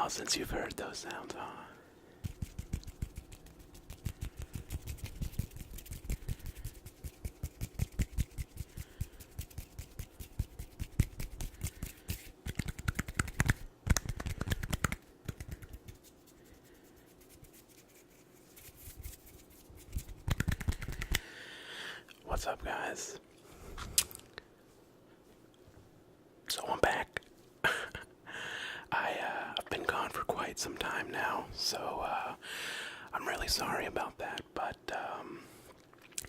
while since you've heard those sounds, huh? What's up, guys? So I'm back. I've been gone for quite some time now, so I'm really sorry about that, but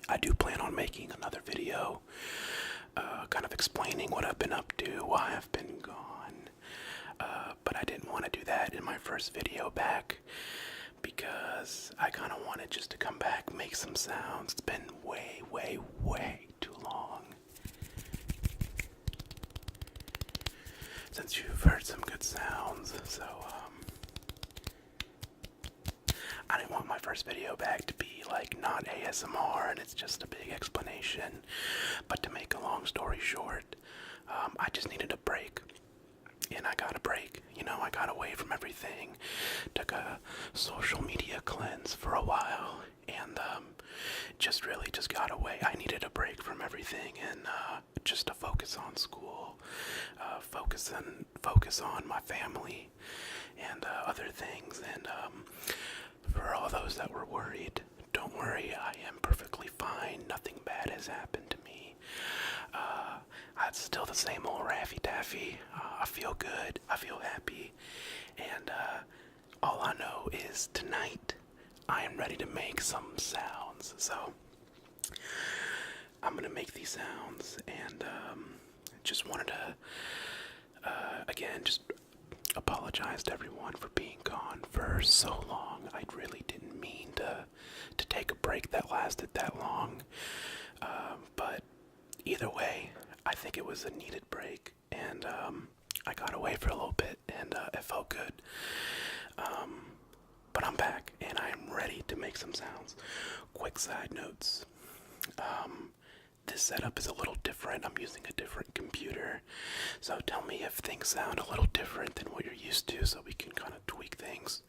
I do plan on making another video kind of explaining what I've been up to, why I've been gone, but I didn't want to do that in my first video back because I kind of wanted just to come back, make some sounds. It's been way, way, way too long since you've heard some good sounds, so I didn't want my first video back to be like not ASMR and it's just a big explanation. But to make a long story short, I just needed a break. And I got a break. You know, I got away from everything. Took a social media cleanse for a while. And just got away. I needed a break from everything and just to focus on school. Focus on my family and other things. And for all those that were worried, don't worry, I am perfectly fine. Nothing bad has happened to me. It's still the same old Raffy Taffy. I feel good. I feel happy. And all I know is tonight I am ready to make some sounds. So I'm going to make these sounds and just wanted to, again, just apologize to everyone for being gone for so long. I really didn't mean to take a break that lasted that long. But either way, I think it was a needed break, and I got away for a little bit, and it felt good. But I'm back, and I'm ready to make some sounds. Quick side notes. This setup is a little different. I'm using a different computer, so tell me if things sound a little different than what you're used to, so we can kind of tweak things.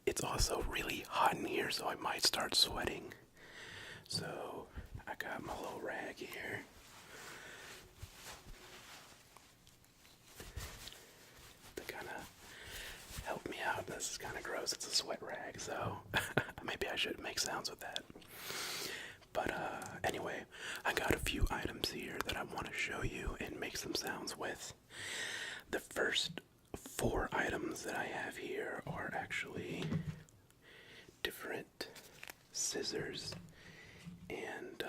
It's also really hot in here, so I might start sweating. So I got my little rag here. To kind of help me out. This is kind of gross. It's a sweat rag, so maybe I should make sounds with that. But anyway, I got a few items here that I want to show you and make some sounds with. The first 4 items that I have here are actually different scissors, and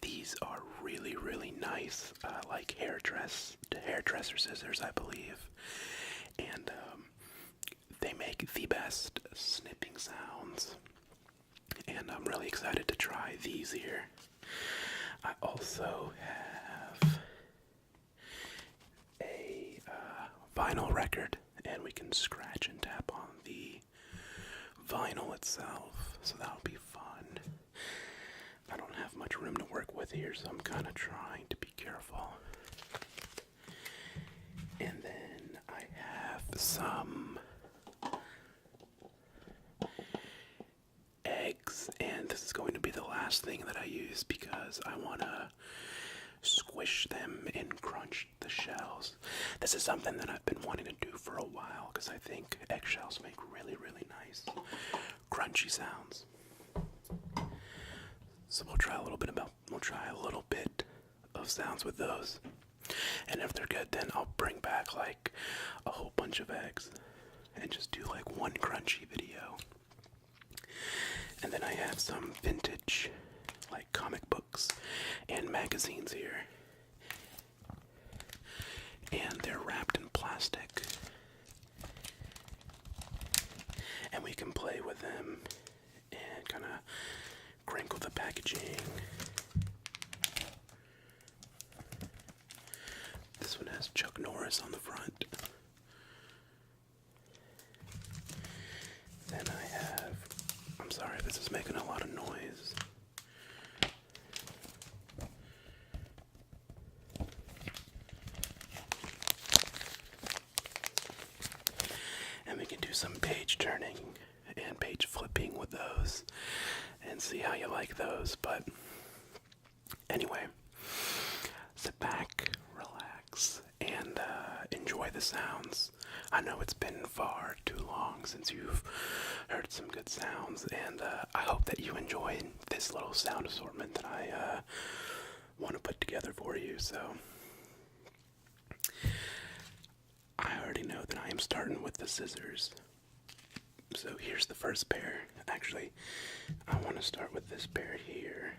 these are really, really nice, like hairdresser scissors, I believe, and they make the best snipping sounds, and I'm really excited to try these here. I also have a vinyl record, and we can scratch and tap on the vinyl itself, so that'll be fun. I don't have much room to work with here, so I'm kind of trying to be careful. And then I have some eggs, and this is going to be the last thing that I use because I want to squish them and crunch the shells. This is something that I've been wanting to do for a while because I think eggshells make really, really nice crunchy sounds. So we'll try a little bit of sounds with those. And if they're good, then I'll bring back like a whole bunch of eggs and just do like one crunchy video. And then I have some vintage like comic books and magazines here. And they're wrapped in plastic. And we can play with them and kind of crinkle the packaging. This one has Chuck Norris on the front. Then I have, I'm sorry, this is making a lot of noise. some page turning and page flipping with those and see how you like those. But anyway, sit back, relax, and enjoy the sounds. I know it's been far too long since you've heard some good sounds, and I hope that you enjoy this little sound assortment that I want to put together for you. So I already know that I am starting with the scissors. So here's the first pair. Actually, I want to start with this pair here.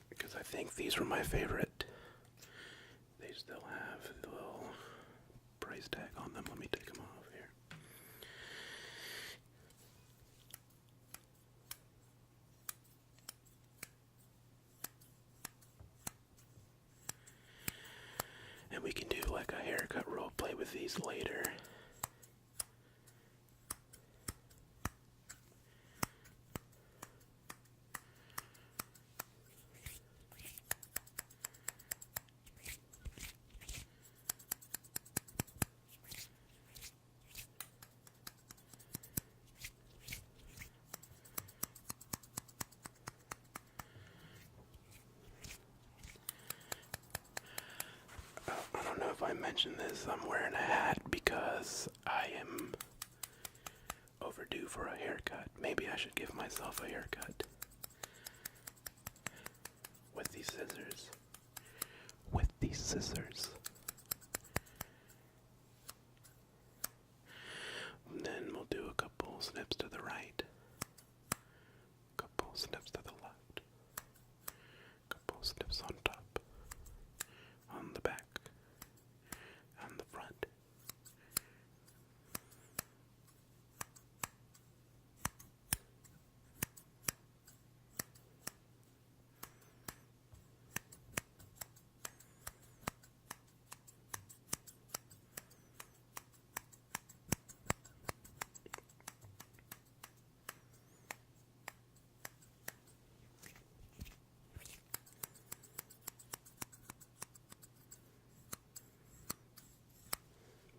Because I think these were my favorite. They still have the little price tag on them. Let me take them off here. And we can do like a haircut role play with these later. I don't know if I mentioned this, I'm wearing a hat because I am overdue for a haircut. Maybe I should give myself a haircut. With these scissors. With these scissors. And then we'll do a couple snips to the right. Couple snips to the left. Couple snips on top. On the back. On the front.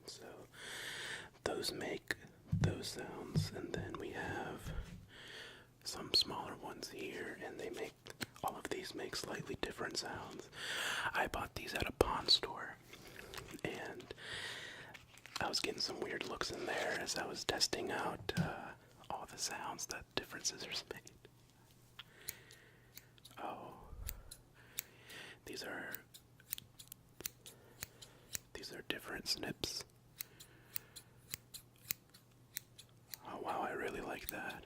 So those make those sounds, and then we have some smaller ones here, and they make, all of these make slightly different sounds. I bought these at a pawn store, and I was getting some weird looks in there as I was testing out all the sounds that different scissors made. Oh, these are different snips. Oh wow, I really like that.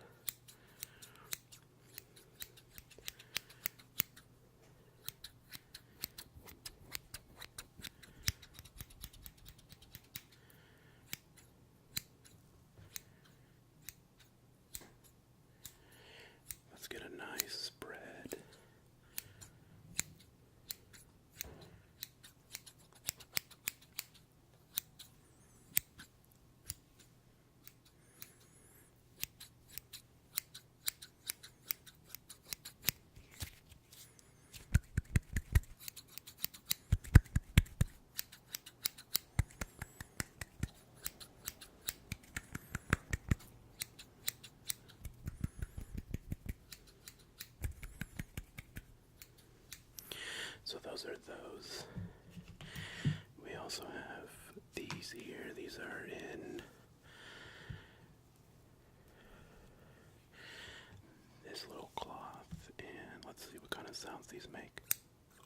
Let's get a nice spread. So those are those. We also have these here. These are in this little cloth, and let's see what kind of sounds these make.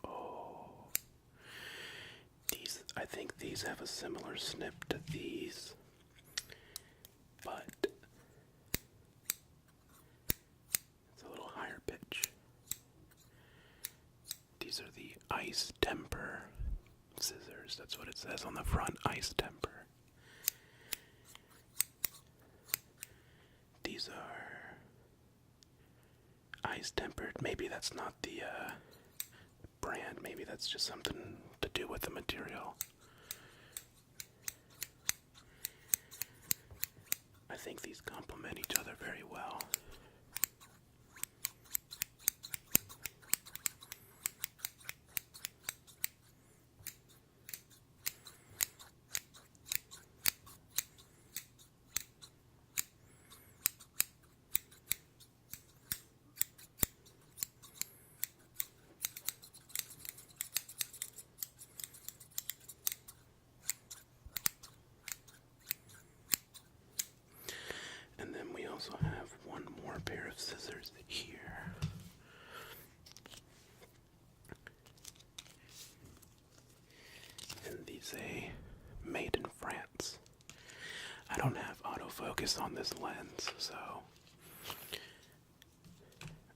Oh, these, I think these have a similar snip to these, but it's a little higher pitch. These are the Ice Temper scissors. That's what it says on the front, Ice Temper. These are ice tempered. Maybe that's not the brand. Maybe that's just something to do with the material. These complement each other very well. And then we also have one more pair of scissors here. And these made in France. I don't have autofocus on this lens, so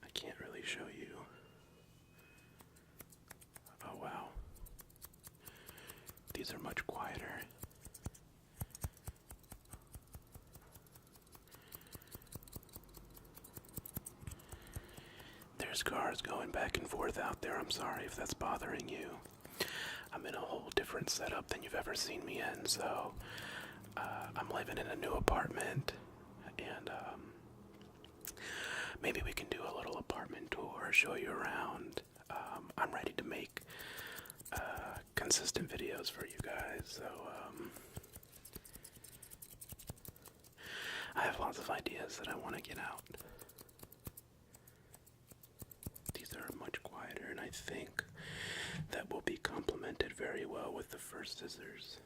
I can't really show you. Oh wow. These are much quieter. There's cars going back and forth out there. I'm sorry if that's bothering you. I'm in a whole different setup than you've ever seen me in, so I'm living in a new apartment, and maybe we can do a little apartment tour, show you around. I'm ready to make consistent videos for you guys, so I have lots of ideas that I want to get out. These are much quieter, and I think that will be complemented very well with the first scissors.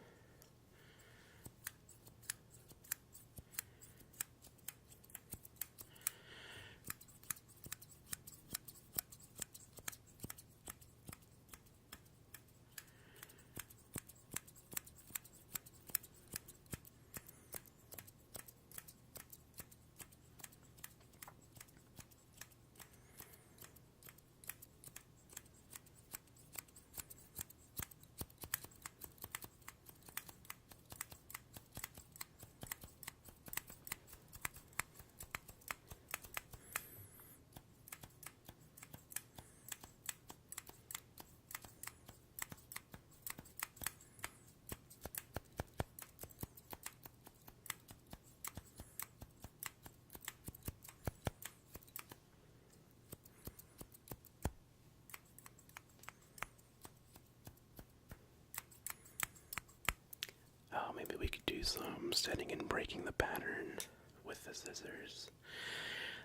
Oh, maybe we could do some setting and breaking the pattern with the scissors.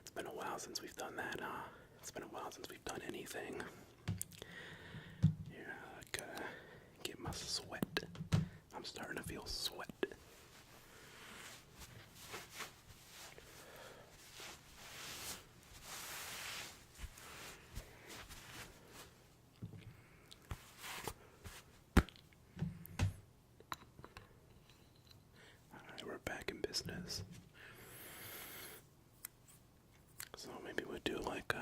It's been a while since we've done that, huh? It's been a while since we've done anything. Yeah, I gotta get my sweat. I'm starting to feel sweat. Alright, we're back in business. So maybe we'll do like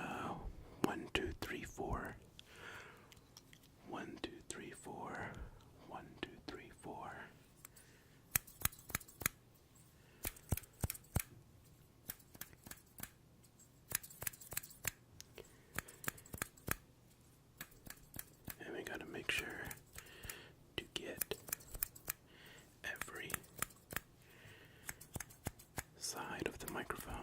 1, 2, 3, 4. 1, 2, 3, 4. 1, 2, 3, 4. And we gotta make sure to get every side of the microphone.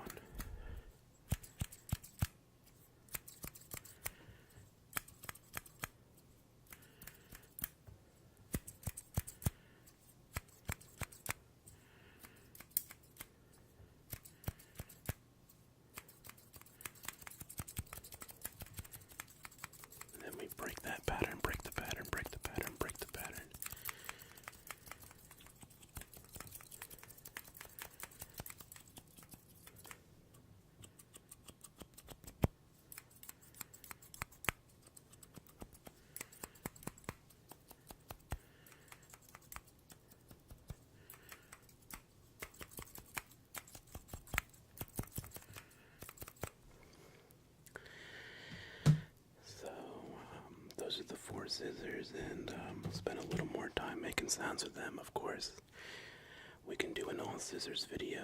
And then we break that pattern, break the pattern, break the pattern, break the pattern. So, those are the 4 scissors, and we'll spend a little more time making sounds with them, of course. We can do an all scissors video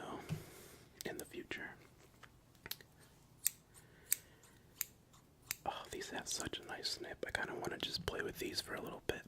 in the future. Oh, these have such a nice snip. I kind of want to just play with these for a little bit.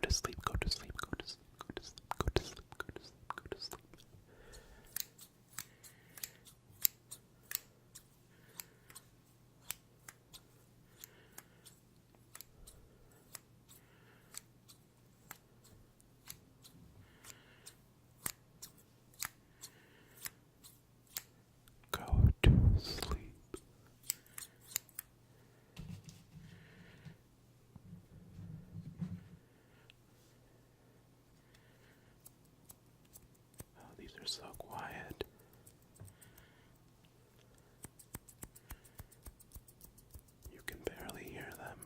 to sleep, go to sleep, go to sleep, go to sleep, go to sleep, go to sleep, go to sleep. Go to sleep. Oh, these are so quiet. You can barely hear them.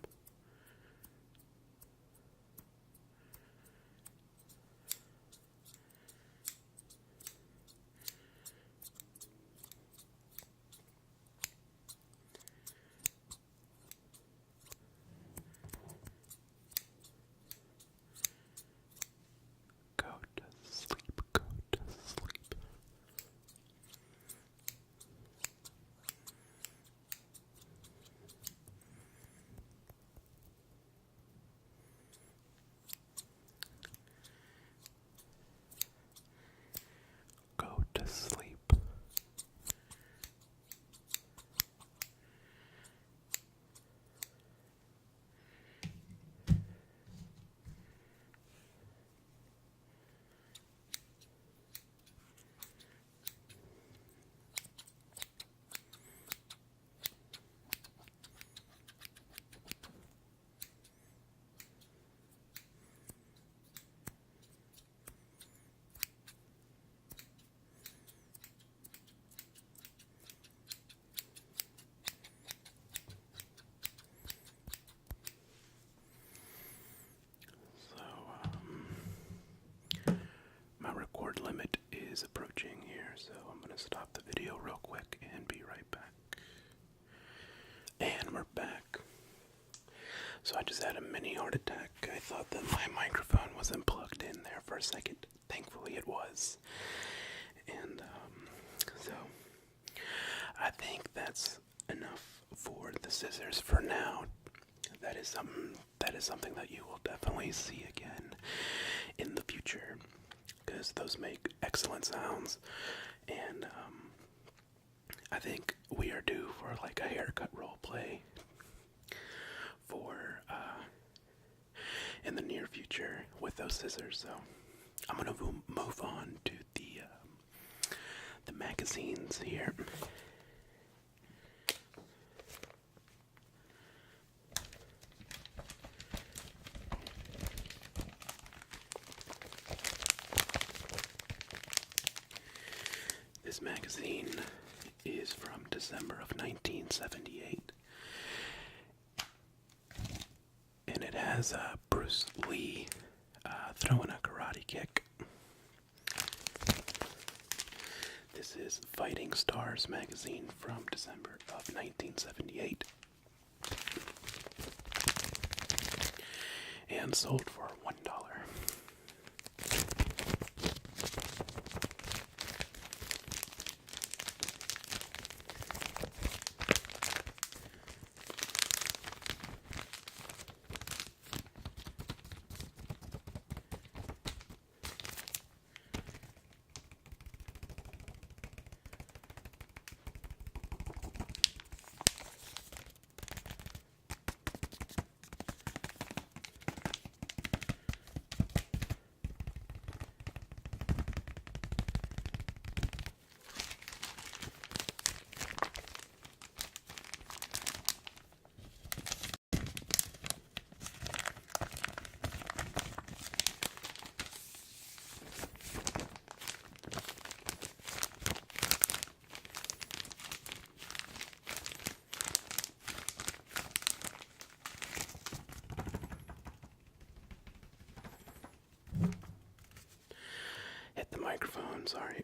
Go to sleep, go to sleep. Go to sleep. So, my record limit is approaching here, so I'm going to stop the video real quick and be right back. And we're back. So I just had a mini heart attack. I thought that my microphone wasn't plugged in there for a second. Thankfully it was. And so I think that's enough for the scissors for now. That is something that you will definitely see again in the future, because those make excellent sounds. And I think we are due for like a haircut role play for in the near future with those scissors. So I'm gonna move on to the magazines here. This magazine is from December of 1978, and it has Bruce Lee throwing a karate kick. This is Fighting Stars magazine from December of 1978, and sold for $1. Hit the microphone, sorry.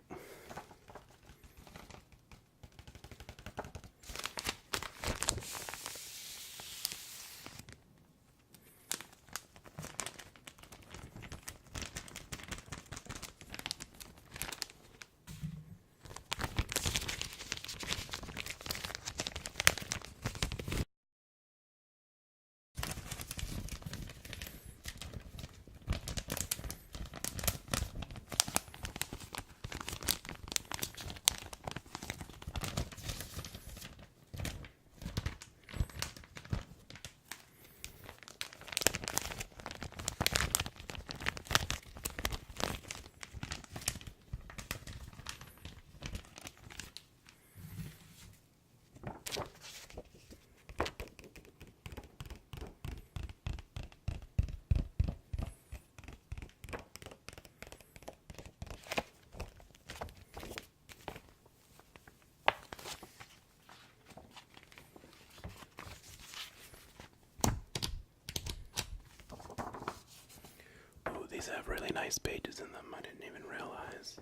these have really nice pages in them. I didn't even realize.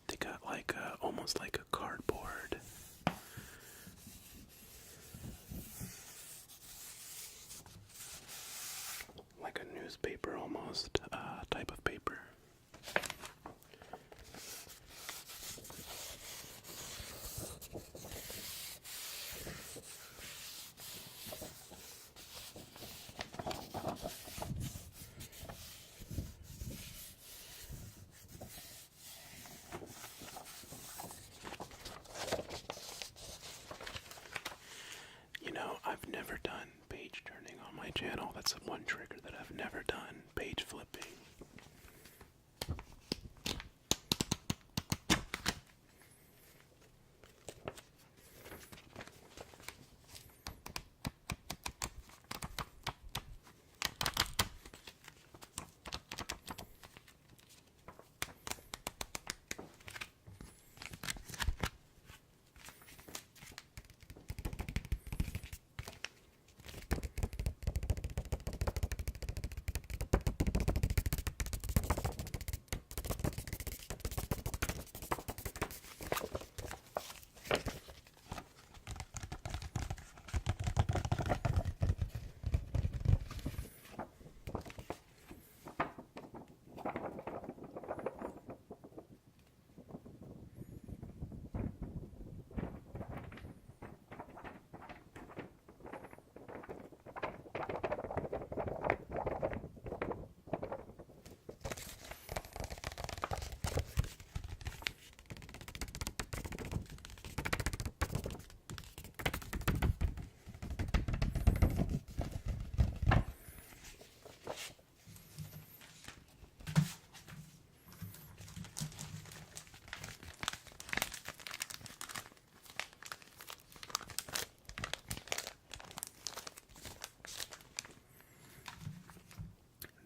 They got like almost like a cardboard. Like a newspaper almost type of paper. You know, I've never done page turning on my channel. That's one trigger that I've never done. Page flipping.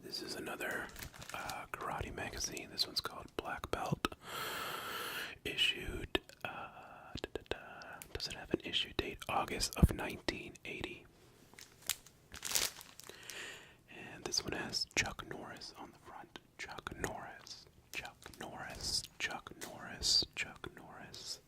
This is another karate magazine. This one's called Black Belt. Issued, does it have an issue date? August of 1980. And this one has Chuck Norris on the front. Chuck Norris, Chuck Norris, Chuck Norris, Chuck Norris.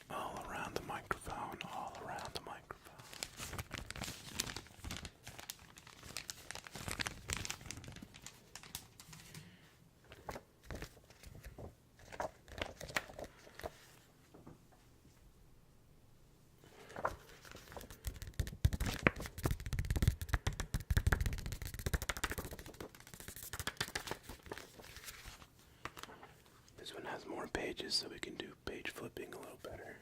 All around the microphone, all around the microphone. This one has more pages, so we can do page flipping a little better.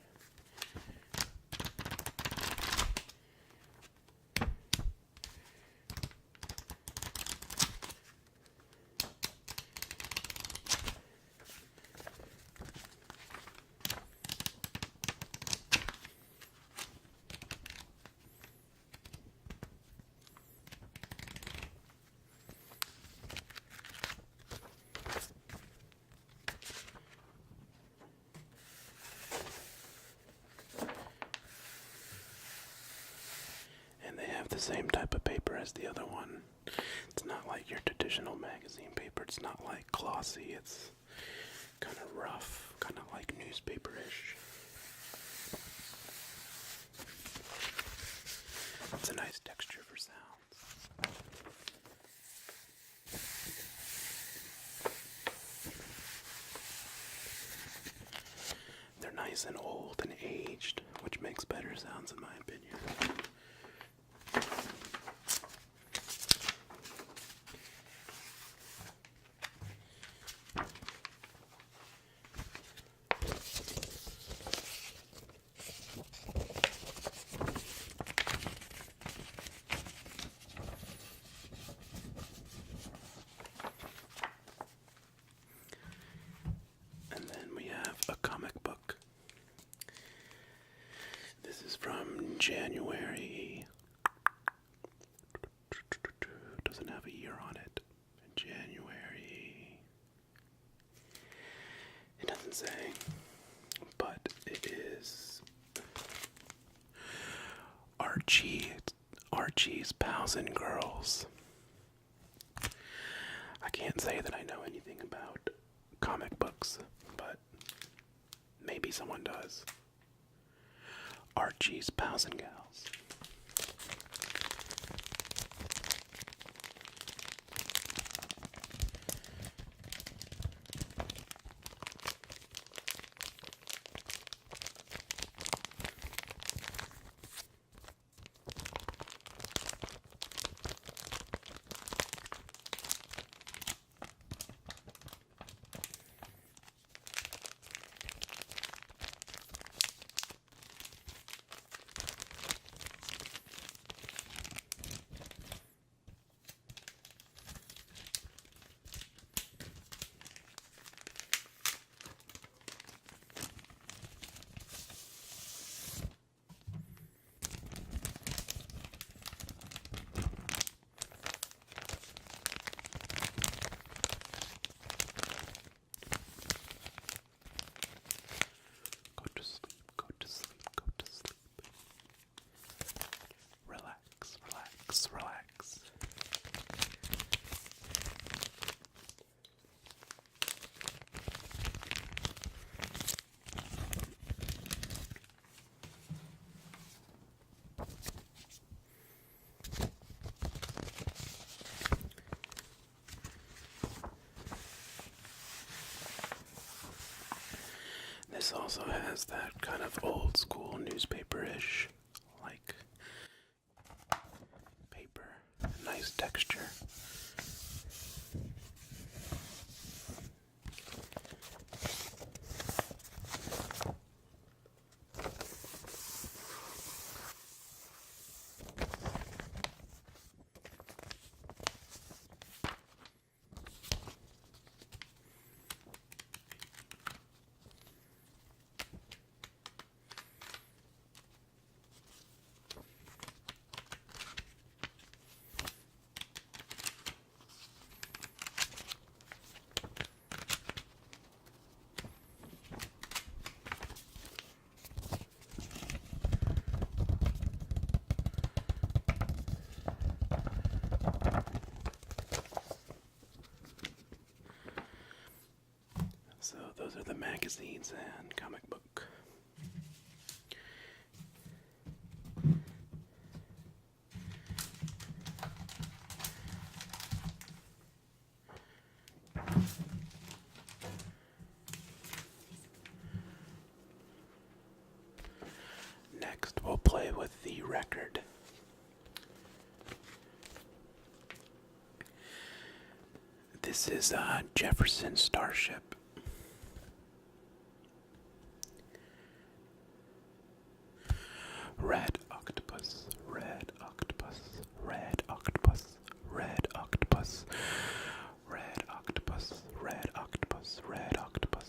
And they have the same type of paper as the other one. It's not like your traditional magazine paper. It's not like glossy. It's kind of rough, kind of like newspaper-ish. It's a nice texture for sounds. They're nice and old and aged, which makes better sounds in my opinion. January. Doesn't have a year on it. January. It doesn't say, but it is Archie's Pals and Girls. I can't say that I know anything about comic books, but maybe someone does. Archie's Pals and Gals. Go to sleep, go to sleep, go to sleep. Relax, relax, relax. This also has that kind of old school newspaper-ish, like, paper. Nice texture. So those are the magazines and comic book. Next, we'll play with the record. This is Jefferson Starship. Red octopus, red octopus, red octopus, red octopus, red octopus, red octopus, red octopus.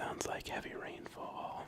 sounds like heavy rainfall.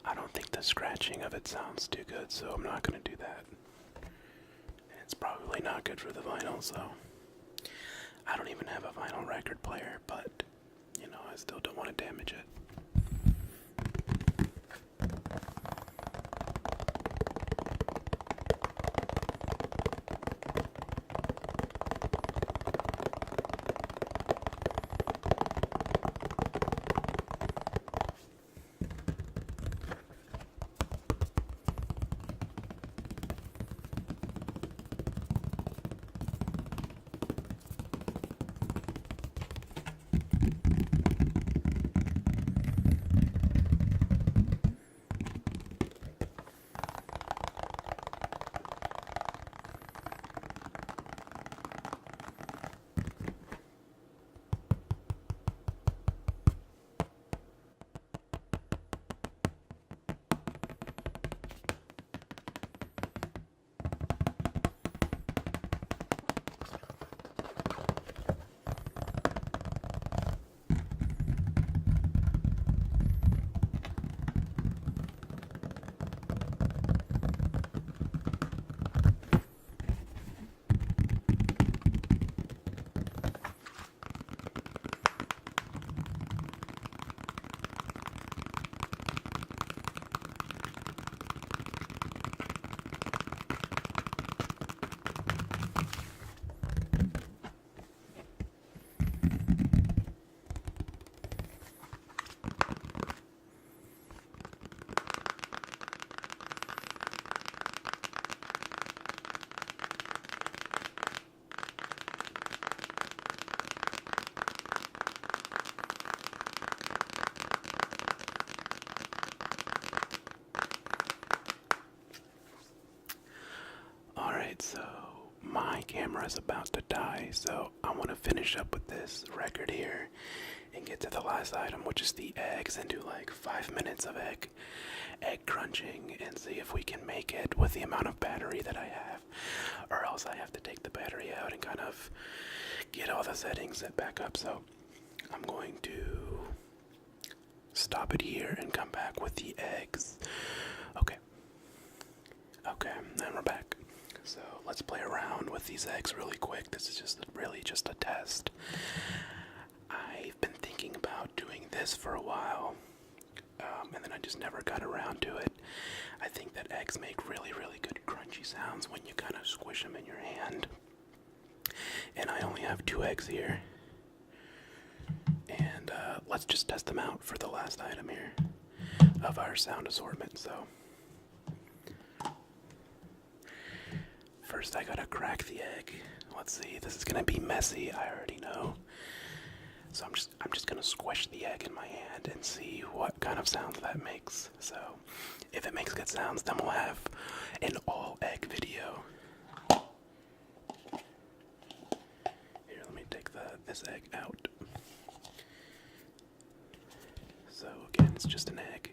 I don't think the scratching of it sounds too good, so I'm not going to do that. And it's probably not good for the vinyl, so I don't even have a vinyl record player, but you know, I still don't want to damage it. Alright, so my camera is about to die, so I want to finish up with this record here and get to the last item, which is the eggs, and do like 5 minutes of egg crunching and see if we can make it with the amount of battery that I have, or else I have to take the battery out and kind of get all the settings set back up. So I'm going to stop it here and come back with the eggs. Okay, and we're back. So let's play around with these eggs really quick. This is just really just a test. I've been thinking about doing this for a while, and then I just never got around to it. I think that eggs make really, really good crunchy sounds when you kind of squish them in your hand. And I only have 2 eggs here. And let's just test them out for the last item here of our sound assortment. So first I gotta crack the egg. Let's see, this is gonna be messy, I already know. So I'm just gonna squish the egg in my hand and see what kind of sounds that makes. So if it makes good sounds, then we'll have an all egg video. Here, let me take this egg out. So again, it's just an egg.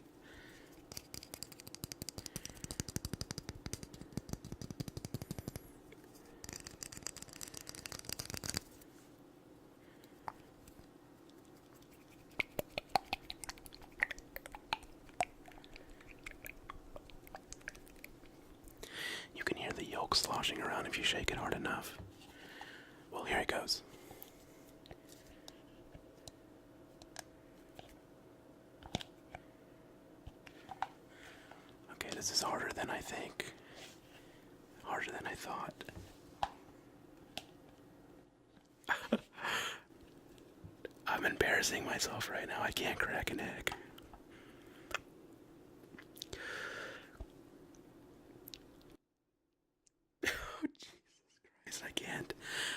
You can hear the yolk sloshing around if you shake it hard enough. Well, here it goes. Okay, this is harder than I think. Harder than I thought. I'm embarrassing myself right now. I can't crack an egg. Oh, Jesus Christ, I can't.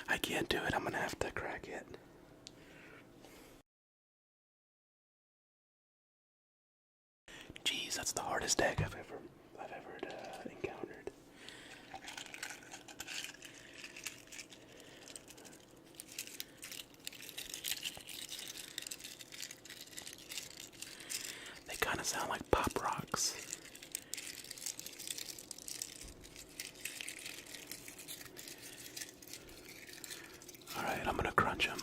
I can't do it. I'm gonna have to crack it. that's the hardest egg I've ever encountered. They kind of sound like pop rocks. Alright, I'm gonna crunch them.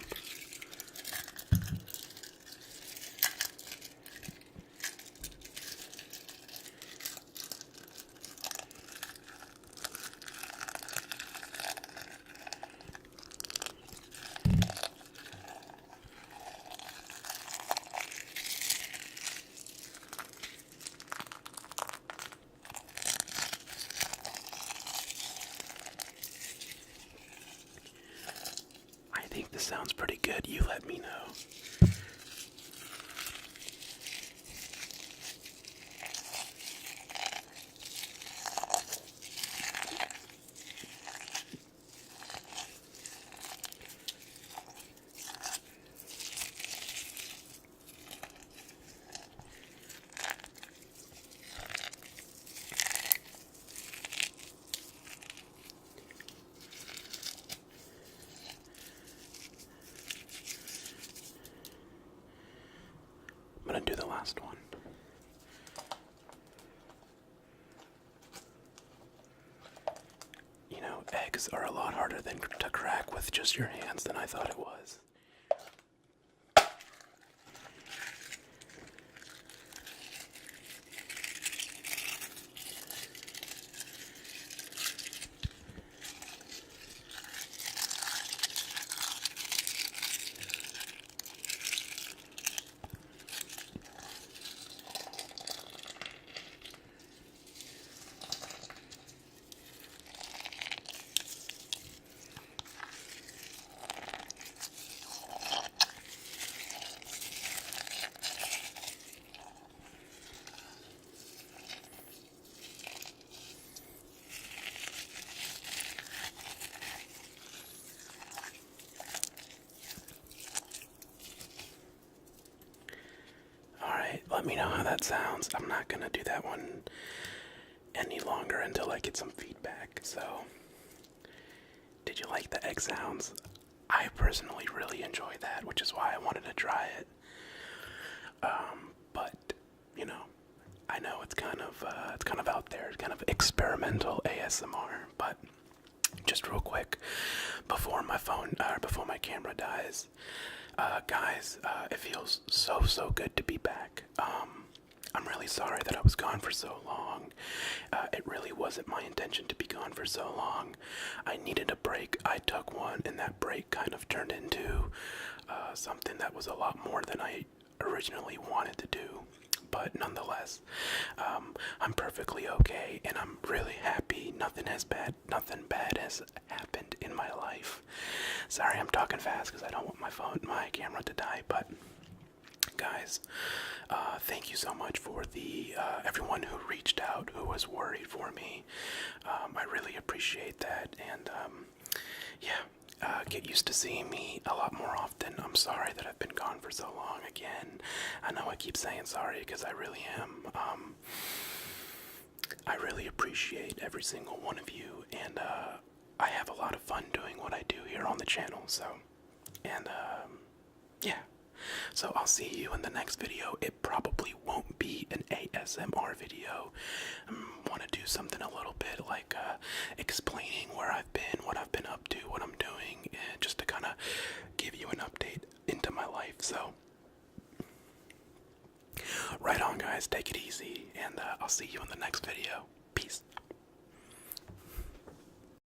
I think this sounds pretty good. You let me know. I'm gonna do the last one. You know, eggs are a lot harder to crack with just your hands than I thought it was. Alright, let me know how that sounds. I'm not gonna do that one any longer until I get some feedback. So, did you like the egg sounds? I personally really enjoy that, which is why I wanted to try it. But you know, I know it's kind of out there, it's kind of experimental ASMR. But just real quick, before my camera dies, guys, it feels so good to be back. I'm really sorry that I was gone for so long. It really wasn't my intention to be gone for so long. I needed a break. I took one, and that break kind of turned into something that was a lot more than I originally wanted to do. But nonetheless, I'm perfectly okay, and I'm really happy. Nothing bad has happened in my life. Sorry, I'm talking fast because I don't want my camera to die. But guys, thank you so much for everyone who reached out, who was worried for me. I really appreciate that, and yeah, get used to seeing me a lot more often. I'm sorry that I've been gone for so long again. I know I keep saying sorry because I really am. I really appreciate every single one of you, and I have a lot of fun doing what I do here on the channel. So, and yeah. So I'll see you in the next video. It probably won't be an ASMR video. I want to do something a little bit like explaining where I've been, what I've been up to, what I'm doing, just to kind of give you an update into my life. So, right on, guys. Take it easy, and I'll see you in the next video.